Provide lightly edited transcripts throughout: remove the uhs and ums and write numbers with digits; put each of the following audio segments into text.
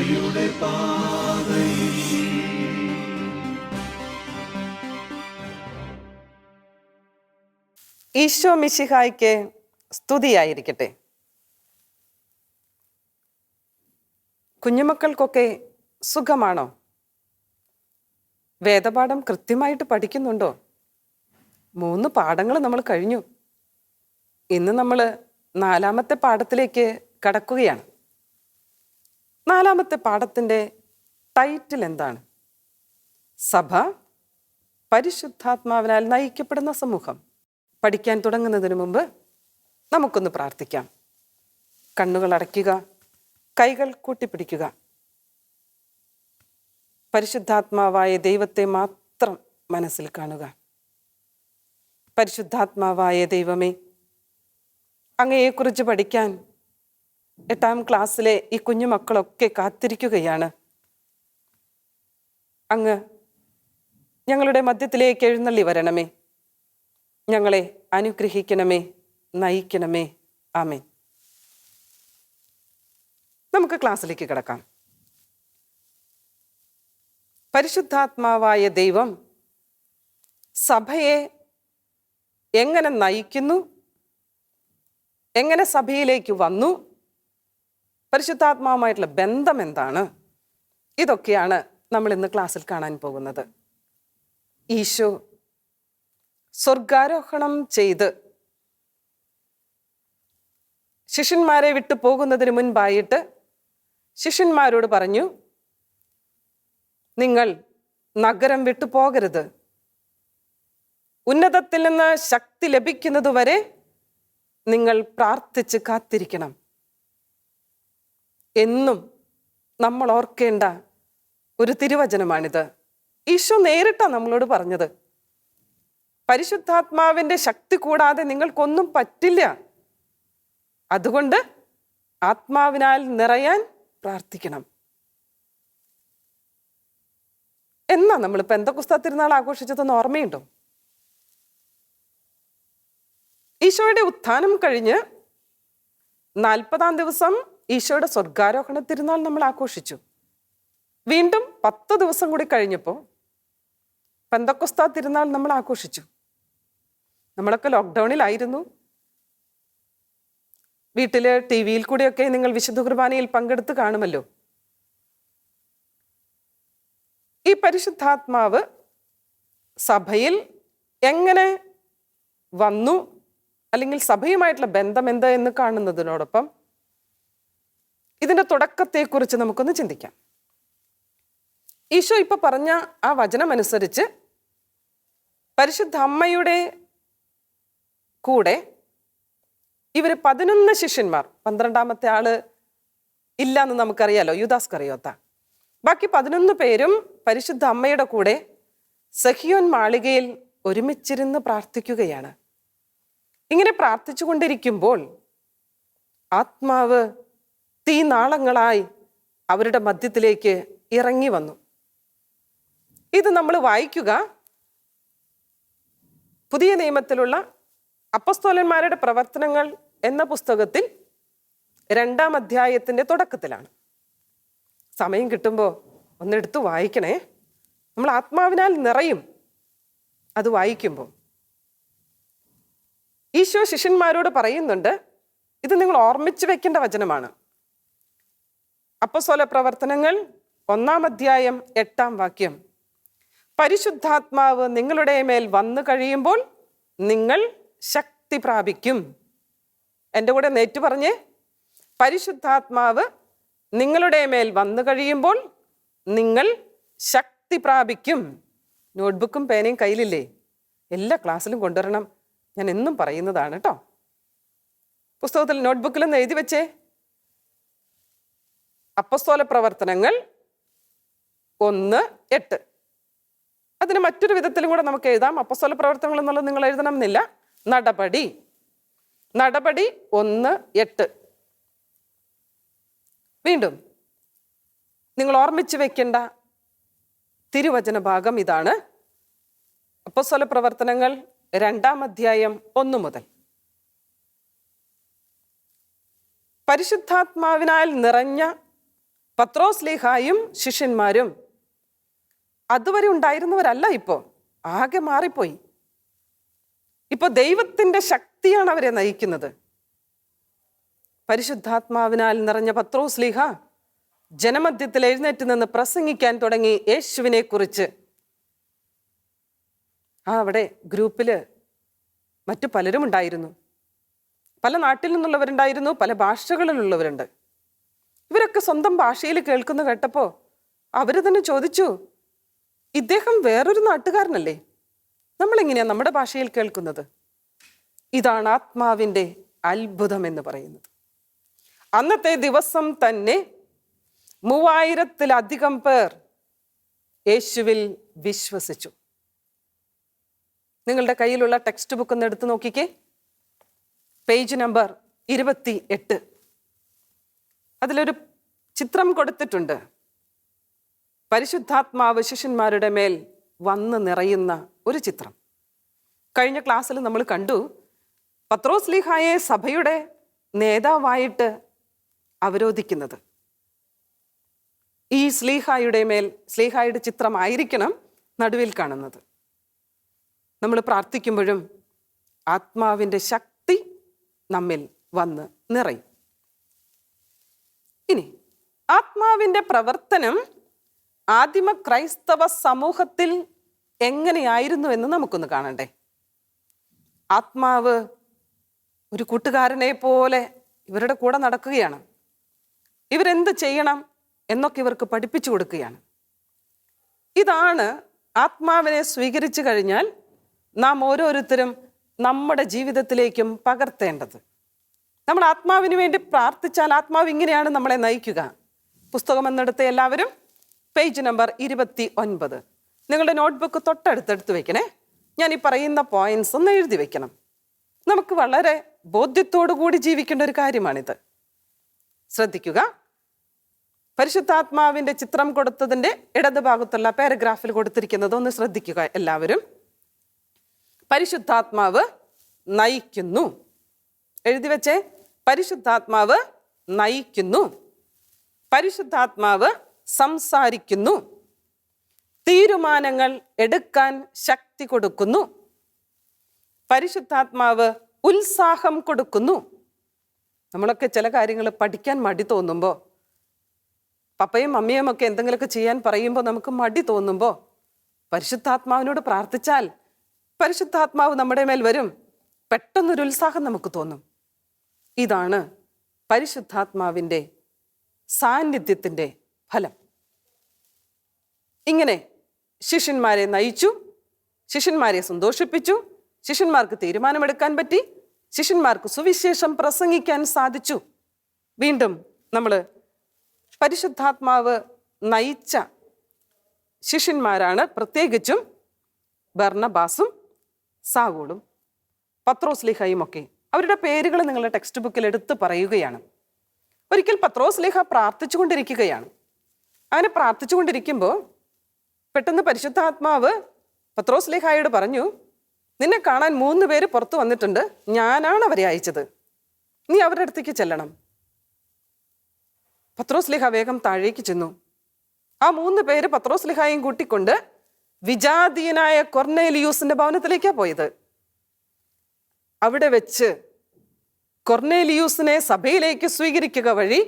ഈശോ മിശിഹായ്ക്ക് സ്തുതിയായിരിക്കട്ടെ. കുഞ്ഞുമക്കൾക്കൊക്കെ സുഖമാണോ? വേദപാഠം കൃത്യമായിട്ട് പഠിക്കുന്നുണ്ടോ? 3 പാഠങ്ങൾ നമ്മൾ കഴിഞ്ഞു. ഇന്ന് നമ്മൾ 4ാമത്തെ പാഠത്തിലേക്ക് കടക്കുകയാണ്. 4ാമത്തെ പാഠത്തിൻ്റെ ടൈറ്റിൽ എന്താണ്? സഭ പരിശുദ്ധാത്മാവിനാൽ നയിക്കപ്പെടുന്ന സമൂഹം. പഠിക്കാൻ തുടങ്ങുന്നതിന് മുമ്പ് നമുക്കൊന്ന് പ്രാർത്ഥിക്കാം. കണ്ണുകൾ അടയ്ക്കുക, കൈകൾ കൂട്ടിപ്പിടിക്കുക. പരിശുദ്ധാത്മാവായ ദൈവത്തെ മാത്രം മനസ്സിൽ കാണുക. പരിശുദ്ധാത്മാവായ ദൈവമേ, അങ്ങയെക്കുറിച്ച് പഠിക്കാൻ 8ാം ക്ലാസ്സിലെ ഈ കുഞ്ഞുമക്കളൊക്കെ കാത്തിരിക്കുകയാണ്. അങ്ങ് ഞങ്ങളുടെ മധ്യത്തിലേക്ക് എഴുന്നള്ളി വരണമേ. ഞങ്ങളെ അനുഗ്രഹിക്കണമേ, നയിക്കണമേ. ആമേൻ. നമുക്ക് ക്ലാസ്സിലേക്ക് കിടക്കാം. പരിശുദ്ധാത്മാവായ ദൈവം സഭയെ എങ്ങനെ നയിക്കുന്നു, എങ്ങനെ സഭയിലേക്ക് വന്നു, പരിശുദ്ധാത്മാവുമായിട്ടുള്ള ബന്ധം എന്താണ്, ഇതൊക്കെയാണ് നമ്മൾ ഇന്ന് ക്ലാസ്സിൽ കാണാൻ പോകുന്നത്. ഈശോ സ്വർഗാരോഹണം ചെയ്ത് ശിഷ്യന്മാരെ വിട്ടു പോകുന്നതിന് മുൻപായിട്ട് ശിഷ്യന്മാരോട് പറഞ്ഞു, നിങ്ങൾ നഗരം വിട്ടു പോകരുത്. ഉന്നതത്തിൽ നിന്ന് ശക്തി ലഭിക്കുന്നതുവരെ നിങ്ങൾ പ്രാർത്ഥിച്ച് കാത്തിരിക്കണം. എന്നും നമ്മൾ ഓർക്കേണ്ട ഒരു തിരുവചനമാണിത്. ഈശോ നേരിട്ടാണ് നമ്മളോട് പറഞ്ഞത്. പരിശുദ്ധാത്മാവിൻ്റെ ശക്തി കൂടാതെ നിങ്ങൾക്കൊന്നും പറ്റില്ല. അതുകൊണ്ട് ആത്മാവിനാൽ നിറയാൻ പ്രാർത്ഥിക്കണം. എന്നാ നമ്മൾ പെന്തക്കോസ്താ തിരുനാൾ ആഘോഷിച്ചതെന്ന് ഓർമ്മയുണ്ടോ? ഈശോയുടെ ഉത്ഥാനം കഴിഞ്ഞ് 40ാം ദിവസം ഈശോയുടെ സ്വർഗാരോഹണ തിരുനാൾ നമ്മൾ ആഘോഷിച്ചു. വീണ്ടും 10 ദിവസം കൂടി കഴിഞ്ഞപ്പോൾ പെന്തക്കോസ്താ തിരുനാൾ നമ്മൾ ആഘോഷിച്ചു. നമ്മളൊക്കെ ലോക്ക്ഡൗണിലായിരുന്നു. വീട്ടിൽ TV-യിൽ കൂടെയൊക്കെ നിങ്ങൾ വിശുദ്ധ കുർബാനയിൽ പങ്കെടുത്ത് കാണുമല്ലോ. ഈ പരിശുദ്ധാത്മാവ് സഭയിൽ എങ്ങനെ വന്നു, അല്ലെങ്കിൽ സഭയുമായിട്ടുള്ള ബന്ധം എന്ത് എന്ന് കാണുന്നതിനോടൊപ്പം ഇതിൻ്റെ തുടക്കത്തെക്കുറിച്ച് നമുക്കൊന്ന് ചിന്തിക്കാം. ഈശോ ഇപ്പൊ പറഞ്ഞ ആ വചനമനുസരിച്ച് പരിശുദ്ധ അമ്മയുടെ കൂടെ ഇവർ 11 ശിഷ്യന്മാർ, 12ാമത്തെ ആള് ഇല്ലാന്ന് നമുക്കറിയാലോ, യൂദാസ് കറിയോത്ത. ബാക്കി 11 പേരും പരിശുദ്ധ അമ്മയുടെ കൂടെ സഹിയോൻ മാളികയിൽ ഒരുമിച്ചിരുന്ന് പ്രാർത്ഥിക്കുകയാണ്. ഇങ്ങനെ പ്രാർത്ഥിച്ചു കൊണ്ടിരിക്കുമ്പോൾ ആത്മാവ് തീനാളങ്ങളായി അവരുടെ മധ്യത്തിലേക്ക് ഇറങ്ങി വന്നു. ഇത് നമ്മൾ വായിക്കുക പുതിയ നിയമത്തിലുള്ള അപ്പോസ്തലന്മാരുടെ പ്രവർത്തനങ്ങൾ എന്ന പുസ്തകത്തിൽ 2ാം അധ്യായത്തിൻ്റെ തുടക്കത്തിലാണ്. സമയം കിട്ടുമ്പോൾ ഒന്നെടുത്ത് വായിക്കണേ. നമ്മൾ ആത്മാവിനാൽ നിറയും അത് വായിക്കുമ്പോൾ. ഈശോ ശിഷ്യന്മാരോട് പറയുന്നുണ്ട്, ഇത് നിങ്ങൾ ഓർമ്മിച്ചു വെക്കേണ്ട വചനമാണ്. അപ്പോസ്തല പ്രവർത്തനങ്ങൾ 1-ാം അധ്യായം 8-ാം വാക്യം. പരിശുദ്ധാത്മാവ് നിങ്ങളുടെ മേൽ വന്നു കഴിയുമ്പോൾ നിങ്ങൾ ശക്തി പ്രാപിക്കും. എൻ്റെ കൂടെ നേറ്റു പറഞ്ഞേ, പരിശുദ്ധാത്മാവ് നിങ്ങളുടെ മേൽ വന്നു കഴിയുമ്പോൾ നിങ്ങൾ ശക്തി പ്രാപിക്കും. നോട്ട്ബുക്കും പേനയും കയ്യിലില്ലേ? എല്ലാ ക്ലാസ്സിലും കൊണ്ടുവരണം. ഞാൻ എന്നും പറയുന്നതാണ് കേട്ടോ. പുസ്തകത്തിൽ നോട്ട്ബുക്കിലൊന്ന് എഴുതി വെച്ചേ. അപ്പോസ്തല പ്രവർത്തനങ്ങൾ 1:8. അതിന് മറ്റൊരു വിധത്തിലും കൂടെ നമുക്ക് എഴുതാം. അപ്പോസ്തല പ്രവർത്തനങ്ങൾ എന്നുള്ളത് നിങ്ങൾ എഴുതണം എന്നില്ല. നടപടി 1:8. വീണ്ടും നിങ്ങൾ ഓർമ്മിച്ചു വെക്കേണ്ട തിരുവചന ഭാഗം ഇതാണ്. അപ്പോസ്തല പ്രവർത്തനങ്ങൾ 2-ാം അധ്യായം 1 മുതൽ. പരിശുദ്ധാത്മാവിനാൽ നിറഞ്ഞ പത്രോസ്ലീഹായും ശിഷ്യന്മാരും അതുവരെ ഉണ്ടായിരുന്നവരല്ല. ഇപ്പോൾ ആകെ മാറിപ്പോയി. ഇപ്പോൾ ദൈവത്തിൻ്റെ ശക്തിയാണ് അവരെ നയിക്കുന്നത്. പരിശുദ്ധാത്മാവിനാൽ നിറഞ്ഞ പത്രോസ്ലീഹ ജനമധ്യത്തിൽ എഴുന്നേറ്റ് നിന്ന് പ്രസംഗിക്കാൻ തുടങ്ങി യേശുവിനെ കുറിച്ച്. അവിടെ ഗ്രൂപ്പിൽ മറ്റു പലരും ഉണ്ടായിരുന്നു. പല നാട്ടിൽ നിന്നുള്ളവരുണ്ടായിരുന്നു, പല ഭാഷകളിലുള്ളവരുണ്ട്. ഇവരൊക്കെ സ്വന്തം ഭാഷയിൽ കേൾക്കുന്ന കേട്ടപ്പോൾ അവർ തന്നെ ചോദിച്ചു, ഇദ്ദേഹം വേറൊരു നാട്ടുകാരനല്ലേ? നമ്മളെങ്ങനെയാണ് നമ്മുടെ ഭാഷയിൽ കേൾക്കുന്നത്? ഇതാണ് ആത്മാവിൻ്റെ അത്ഭുതം എന്ന് പറയുന്നത്. അന്നത്തെ ദിവസം തന്നെ 3000-ലധികം പേർ യേശുവിൽ വിശ്വസിച്ചു. നിങ്ങളുടെ കയ്യിലുള്ള ടെക്സ്റ്റ് ബുക്ക് ഒന്ന് എടുത്ത് നോക്കിക്കേ. Page number 28. അതിലൊരു ചിത്രം കൊടുത്തിട്ടുണ്ട്. പരിശുദ്ധാത്മാവ് ശിഷ്യന്മാരുടെ മേൽ വന്ന് നിറയുന്ന ഒരു ചിത്രം. കഴിഞ്ഞ ക്ലാസ്സിൽ നമ്മൾ കണ്ടു, പത്രോസ്ലീഹായെ സഭയുടെ നേതാവായിട്ട് അവരോധിക്കുന്നത്. ഈ സ്ലീഹായുടെ ചിത്രമായിരിക്കണം നടുവിൽ കാണുന്നത്. നമ്മൾ പ്രാർത്ഥിക്കുമ്പോഴും ആത്മാവിൻ്റെ ശക്തി നമ്മിൽ വന്ന് നിറയും. ഇനി ആത്മാവിൻ്റെ പ്രവർത്തനം ആദിമ ക്രൈസ്തവ സമൂഹത്തിൽ എങ്ങനെയായിരുന്നു എന്ന് നമുക്കൊന്ന് കാണണ്ടേ. ആത്മാവ് ഒരു കൂട്ടുകാരനെ പോലെ ഇവരുടെ കൂടെ നടക്കുകയാണ്. ഇവരെന്ത് ചെയ്യണം എന്നൊക്കെ ഇവർക്ക് പഠിപ്പിച്ചു കൊടുക്കുകയാണ്. ഇതാണ് ആത്മാവിനെ സ്വീകരിച്ചു കഴിഞ്ഞാൽ നാം ഓരോരുത്തരും നമ്മുടെ ജീവിതത്തിലേക്കും പകർത്തേണ്ടത്. നമ്മൾ ആത്മാവിന് വേണ്ടി പ്രാർത്ഥിച്ചാൽ ആത്മാവ് ഇങ്ങനെയാണ് നമ്മളെ നയിക്കുക. പുസ്തകം എന്നെടുത്ത് എല്ലാവരും പേജ് നമ്പർ 29. നിങ്ങളുടെ നോട്ട്ബുക്ക് തൊട്ടടുത്തെടുത്ത് വെക്കണേ. ഞാൻ ഈ പറയുന്ന പോയിന്റ്സ് ഒന്ന് എഴുതി വെക്കണം. നമുക്ക് വളരെ ബോധ്യത്തോടു കൂടി ജീവിക്കേണ്ട ഒരു കാര്യമാണിത്. ശ്രദ്ധിക്കുക. പരിശുദ്ധാത്മാവിൻ്റെ ചിത്രം കൊടുത്തതിൻ്റെ ഇടതുഭാഗത്തുള്ള പാരഗ്രാഫിൽ കൊടുത്തിരിക്കുന്നത് ഒന്ന് ശ്രദ്ധിക്കുക എല്ലാവരും. പരിശുദ്ധാത്മാവ് നയിക്കുന്നു. എഴുതി വെച്ചേ. പരിശുദ്ധാത്മാവ് നയിക്കുന്നു. പരിശുദ്ധാത്മാവ് സംസാരിക്കുന്നു. തീരുമാനങ്ങൾ എടുക്കാൻ ശക്തി കൊടുക്കുന്നു. പരിശുദ്ധാത്മാവ് ഉത്സാഹം കൊടുക്കുന്നു. നമ്മളൊക്കെ ചില കാര്യങ്ങൾ പഠിക്കാൻ മടി തോന്നുമ്പോൾ, പപ്പയും മമ്മിയും ഒക്കെ എന്തെങ്കിലുമൊക്കെ ചെയ്യാൻ പറയുമ്പോൾ നമുക്ക് മടി തോന്നുമ്പോൾ പരിശുദ്ധാത്മാവിനോട് പ്രാർത്ഥിച്ചാൽ പരിശുദ്ധാത്മാവ് നമ്മുടെ മേൽ വരും. പെട്ടെന്നൊരു ഉത്സാഹം നമുക്ക് തോന്നും. ഇതാണ് പരിശുദ്ധാത്മാവിൻ്റെ സാന്നിധ്യത്തിൻ്റെ ഫലം. ഇങ്ങനെ ശിഷ്യന്മാരെ നയിച്ചു, ശിഷ്യന്മാരെ സന്തോഷിപ്പിച്ചു, ശിഷ്യന്മാർക്ക് തീരുമാനമെടുക്കാൻ പറ്റി, ശിഷ്യന്മാർക്ക് സുവിശേഷം പ്രസംഗിക്കാൻ സാധിച്ചു. വീണ്ടും നമ്മൾ പരിശുദ്ധാത്മാവ് നയിച്ച ശിഷ്യന്മാരാണ് പ്രത്യേകിച്ചും ബർന്നബാസും സാവൂളും പത്രോസ്ലീഹയും ഒക്കെ. അവരുടെ പേരുകൾ നിങ്ങളുടെ ടെക്സ്റ്റ് ബുക്കിൽ എടുത്ത് പറയുകയാണ്. ഒരിക്കൽ പത്രോസ്ലീഹ പ്രാർത്ഥിച്ചുകൊണ്ടിരിക്കുകയാണ്. അങ്ങനെ പ്രാർത്ഥിച്ചുകൊണ്ടിരിക്കുമ്പോൾ പെട്ടെന്ന് പരിശുദ്ധാത്മാവ് പത്രോസ്ലീഹായോട് പറഞ്ഞു, നിന്നെ കാണാൻ 3 പേര് പുറത്തു വന്നിട്ടുണ്ട്, ഞാനാണ് അവരെ അയച്ചത്, നീ അവരുടെ അടുത്തേക്ക് ചെല്ലണം. പത്രോസ്ലീഹ വേഗം താഴേക്ക് ചെന്നു. ആ 3 പേര് പത്രോസ്ലീഹായും കൂട്ടിക്കൊണ്ട് വിജാതീയനായ കൊർന്നേലിയൂസിന്റെ ഭവനത്തിലേക്കാണ് പോയത്. അവിടെ വെച്ച് കൊർന്നേലിയൂസിനെ സഭയിലേക്ക് സ്വീകരിക്കുക വഴി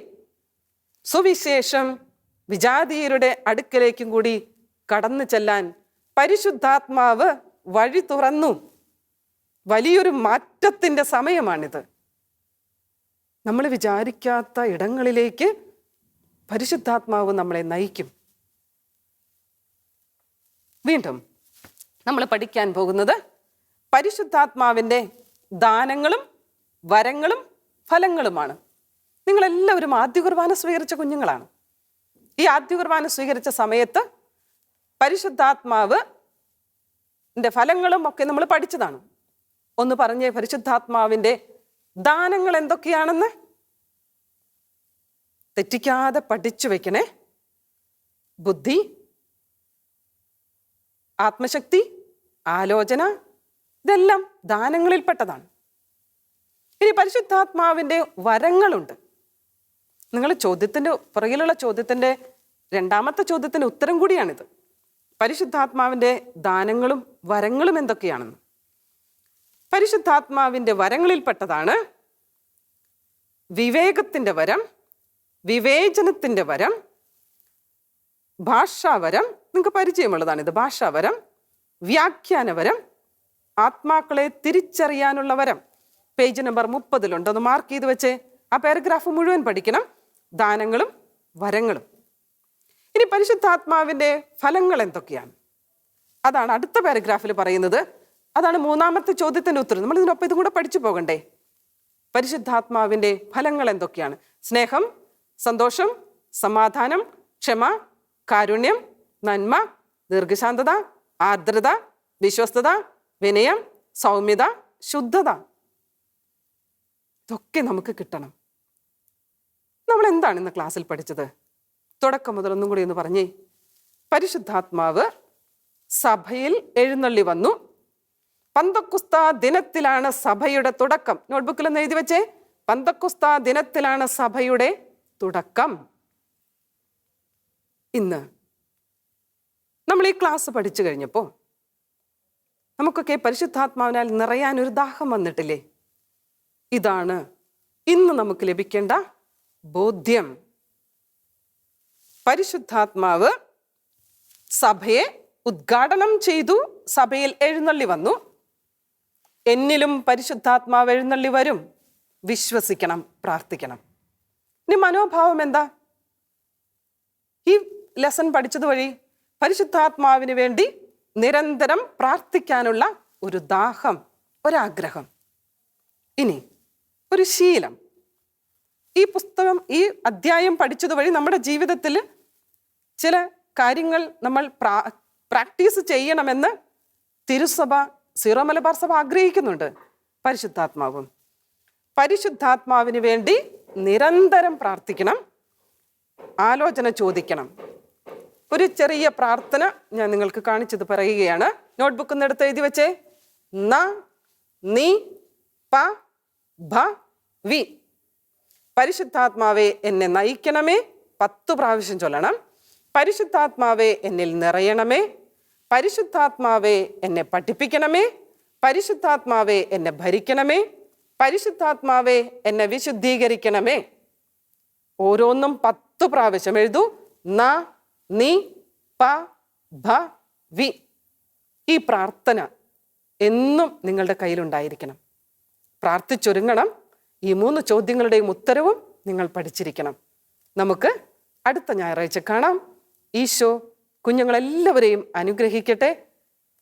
സുവിശേഷം വിജാതീയരുടെ അടുക്കലേക്കും കൂടി കടന്നു ചെല്ലാൻ പരിശുദ്ധാത്മാവ് വഴി തുറന്നു. വലിയൊരു മാറ്റത്തിൻ്റെ സമയമാണിത്. നമ്മൾ വിചാരിക്കാത്ത ഇടങ്ങളിലേക്ക് പരിശുദ്ധാത്മാവ് നമ്മളെ നയിക്കും. വീണ്ടും നമ്മൾ പഠിക്കാൻ പോകുന്നത് പരിശുദ്ധാത്മാവിൻ്റെ ദാനങ്ങളും വരങ്ങളും ഫലങ്ങളുമാണ്. നിങ്ങളെല്ലാവരും ആദ്യ കുർബാന സ്വീകരിച്ച കുഞ്ഞുങ്ങളാണ്. ഈ ആദ്യ കുർബാന സ്വീകരിച്ച സമയത്ത് പരിശുദ്ധാത്മാവിൻ്റെ ഫലങ്ങളും ഒക്കെ നമ്മൾ പഠിച്ചതാണ്. ഒന്ന് പറഞ്ഞേ, പരിശുദ്ധാത്മാവിൻ്റെ ദാനങ്ങൾ എന്തൊക്കെയാണെന്ന് തെറ്റിക്കാതെ പഠിച്ചു വെക്കണേ. ബുദ്ധി, ആത്മശക്തി, ആലോചന, ഇതെല്ലാം ദാനങ്ങളിൽപ്പെട്ടതാണ്. ഇനി പരിശുദ്ധാത്മാവിൻ്റെ വരങ്ങളുണ്ട്. നിങ്ങൾ ചോദ്യത്തിൻ്റെ പുറകിലുള്ള ചോദ്യത്തിൻ്റെ രണ്ടാമത്തെ ചോദ്യത്തിന് ഉത്തരം കൂടിയാണിത്. പരിശുദ്ധാത്മാവിൻ്റെ ദാനങ്ങളും വരങ്ങളും എന്തൊക്കെയാണെന്ന്. പരിശുദ്ധാത്മാവിൻ്റെ വരങ്ങളിൽപ്പെട്ടതാണ് വിവേകത്തിൻ്റെ വരം, വിവേചനത്തിൻ്റെ വരം, ഭാഷാവരം, നിങ്ങൾക്ക് പരിചയമുള്ളതാണിത്. ഭാഷാവരം, വ്യാഖ്യാനവരം, ആത്മാക്കളെ തിരിച്ചറിയാനുള്ള വരം. പേജ് നമ്പർ 30 ഒന്ന് മാർക്ക് ചെയ്ത് വെച്ചേ. ആ പാരഗ്രാഫ് മുഴുവൻ പഠിക്കണം. ദാനങ്ങളും വരങ്ങളും. ഇനി പരിശുദ്ധാത്മാവിൻ്റെ ഫലങ്ങൾ എന്തൊക്കെയാണ്? അതാണ് അടുത്ത പാരഗ്രാഫിൽ പറയുന്നത്. അതാണ് മൂന്നാമത്തെ ചോദ്യത്തിൻ്റെ ഉത്തരം. നമ്മൾ ഇതിനൊപ്പം ഇതും കൂടെ പഠിച്ചു പോകണ്ടേ? പരിശുദ്ധാത്മാവിൻ്റെ ഫലങ്ങൾ എന്തൊക്കെയാണ്? സ്നേഹം, സന്തോഷം, സമാധാനം, ക്ഷമ, കാരുണ്യം, നന്മ, ദീർഘശാന്തത, ആർദ്രത, വിശ്വസ്തത, വിനയം, സൗമ്യത, ശുദ്ധത. ഇതൊക്കെ നമുക്ക് കിട്ടണം. നമ്മൾ എന്താണ് ഇന്ന് ക്ലാസ്സിൽ പഠിച്ചത്? തുടക്കം മുതൽ ഒന്നും കൂടി ഒന്ന് പറഞ്ഞേ. പരിശുദ്ധാത്മാവ് സഭയിൽ എഴുന്നള്ളി വന്നു. പന്തക്കുസ്താ ദിനത്തിലാണ് സഭയുടെ തുടക്കം. നോട്ട്ബുക്കിൽ ഒന്ന് എഴുതി വെച്ചേ. പന്തക്കുസ്താ ദിനത്തിലാണ് സഭയുടെ തുടക്കം. ഇന്ന് നമ്മൾ ഈ ക്ലാസ് പഠിച്ചു കഴിഞ്ഞപ്പോൾ നമുക്കൊക്കെ പരിശുദ്ധാത്മാവിനാൽ നിറയാനൊരു ദാഹം വന്നിട്ടില്ലേ? ഇതാണ് ഇന്ന് നമുക്ക് ലഭിക്കേണ്ട ബോധ്യം. പരിശുദ്ധാത്മാവ് സഭയെ ഉദ്ഘാടനം ചെയ്തു, സഭയിൽ എഴുന്നള്ളി വന്നു. എന്നിലും പരിശുദ്ധാത്മാവ് എഴുന്നള്ളി വരും. വിശ്വസിക്കണം, പ്രാർത്ഥിക്കണം. ഇനി മനോഭാവം എന്താ? ഈ ലെസൺ പഠിച്ചത് വഴി പരിശുദ്ധാത്മാവിന് വേണ്ടി നിരന്തരം പ്രാർത്ഥിക്കാനുള്ള ഒരു ദാഹം, ഒരാഗ്രഹം. ഇനി ഒരു ശീലം. ഈ പുസ്തകം, ഈ അധ്യായം പഠിച്ചത് വഴി നമ്മുടെ ജീവിതത്തിൽ ചില കാര്യങ്ങൾ നമ്മൾ പ്രാക്ടീസ് ചെയ്യണമെന്ന് തിരുസഭ, സീറോ മലബാർ സഭ ആഗ്രഹിക്കുന്നുണ്ട്. പരിശുദ്ധാത്മാവിന് വേണ്ടി നിരന്തരം പ്രാർത്ഥിക്കണം, ആലോചന ചോദിക്കണം. ഒരു ചെറിയ പ്രാർത്ഥന ഞാൻ നിങ്ങൾക്ക് കാണിച്ചത് പറയുകയാണ്. നോട്ട്ബുക്ക് ഒന്ന് എടുത്ത് എഴുതി വെച്ചേ. ന നീ പ ഭ വി. പരിശുദ്ധാത്മാവെ എന്നെ നയിക്കണമേ 10 പ്രാവശ്യം ചൊല്ലണം. പരിശുദ്ധാത്മാവെ എന്നിൽ നിറയണമേ. പരിശുദ്ധാത്മാവെ എന്നെ പഠിപ്പിക്കണമേ. പരിശുദ്ധാത്മാവെ എന്നെ ഭരിക്കണമേ. പരിശുദ്ധാത്മാവെ എന്നെ വിശുദ്ധീകരിക്കണമേ. ഓരോന്നും 10 പ്രാവശ്യം എഴുതൂ. ന നീ പ ഭ വി. ഈ പ്രാർത്ഥന എന്നും നിങ്ങളുടെ കയ്യിലുണ്ടായിരിക്കണം. പ്രാർത്ഥിച്ചൊരുങ്ങണം. ഈ 3 ചോദ്യങ്ങളുടെയും ഉത്തരവും നിങ്ങൾ പഠിച്ചിരിക്കണം. നമുക്ക് അടുത്ത ഞായറാഴ്ച കാണാം. ഈശോ കുഞ്ഞുങ്ങളെല്ലാവരെയും അനുഗ്രഹിക്കട്ടെ.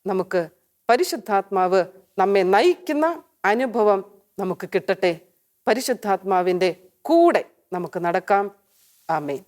നമുക്ക് പരിശുദ്ധാത്മാവ് നമ്മെ നയിക്കുന്ന അനുഭവം നമുക്ക് കിട്ടട്ടെ. പരിശുദ്ധാത്മാവിൻ്റെ കൂടെ നമുക്ക് നടക്കാം. ആമേൻ.